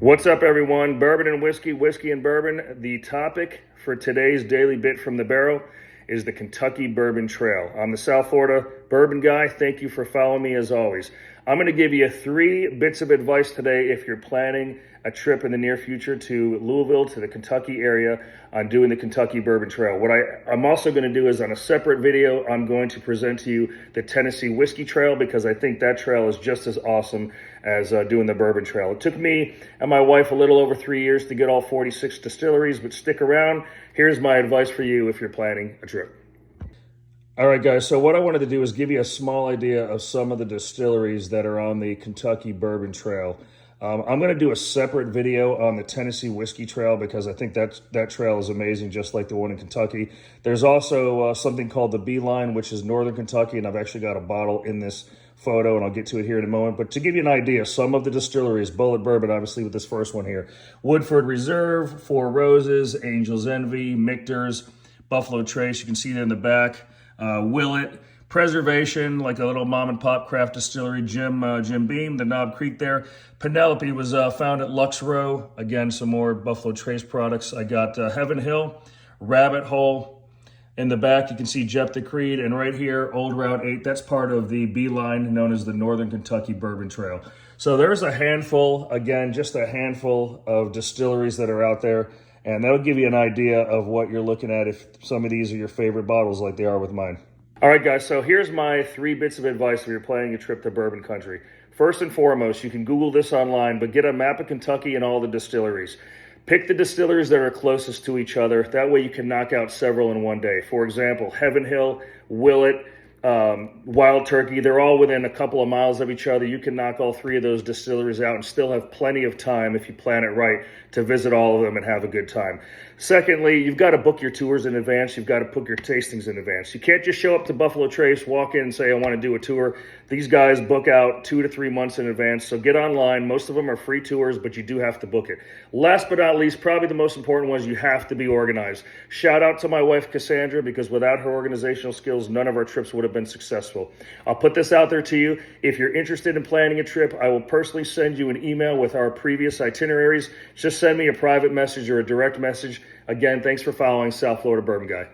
What's up, everyone? Bourbon and whiskey, whiskey and bourbon. The topic for today's daily bit from the barrel is the Kentucky Bourbon Trail. I'm the South Florida bourbon guy. Thank you for following me as always. I'm going to give you 3 bits of advice today if you're planning a trip in the near future to Louisville, to the Kentucky area, on doing the Kentucky Bourbon Trail. What I'm also going to do is, on a separate video, I'm going to present to you the Tennessee Whiskey Trail, because I think that trail is just as awesome as doing the Bourbon Trail. It took me and my wife a little over 3 years to get all 46 distilleries, but stick around. Here's my advice for you if you're planning a trip. All right, guys, so what I wanted to do is give you a small idea of some of the distilleries that are on the Kentucky Bourbon Trail. I'm going to do a separate video on the Tennessee Whiskey Trail because I think that trail is amazing, just like the one in Kentucky. There's also something called the Beeline, which is northern Kentucky, and I've actually got a bottle in this photo, and I'll get to it here in a moment. But to give you an idea, some of the distilleries: Bulleit Bourbon, obviously with this first one here, Woodford Reserve, Four Roses, Angel's Envy, Michter's, Buffalo Trace, you can see it in the back, Willett, Preservation, like a little mom and pop craft distillery, Jim Beam, the Knob Creek there. Penelope was found at Lux Row. Again, some more Buffalo Trace products. I got Heaven Hill, Rabbit Hole. In the back, you can see Jephthah Creed, and right here, Old Route 8. That's part of the Beeline, known as the Northern Kentucky Bourbon Trail. So there's a handful, again, just a handful of distilleries that are out there, and that'll give you an idea of what you're looking at if some of these are your favorite bottles like they are with mine. All right, guys, so here's my 3 bits of advice if you're planning a trip to bourbon country. First and foremost, you can Google this online, but get a map of Kentucky and all the distilleries. Pick the distilleries that are closest to each other. That way you can knock out several in one day. For example, Heaven Hill, Willett, Wild Turkey, they're all within a couple of miles of each other. You can knock all 3 of those distilleries out and still have plenty of time, if you plan it right, to visit all of them and have a good time. Secondly, you've got to book your tours in advance. You've got to book your tastings in advance. You can't just show up to Buffalo Trace, walk in and say, I want to do a tour. These guys book out 2 to 3 months in advance, so get online. Most of them are free tours, but you do have to book it. Last but not least, probably the most important one, is you have to be organized. Shout out to my wife, Cassandra, because without her organizational skills, none of our trips would have been successful. I'll put this out there to you. If you're interested in planning a trip, I will personally send you an email with our previous itineraries. Just send me a private message or a direct message. Again, thanks for following South Florida Bourbon Guy.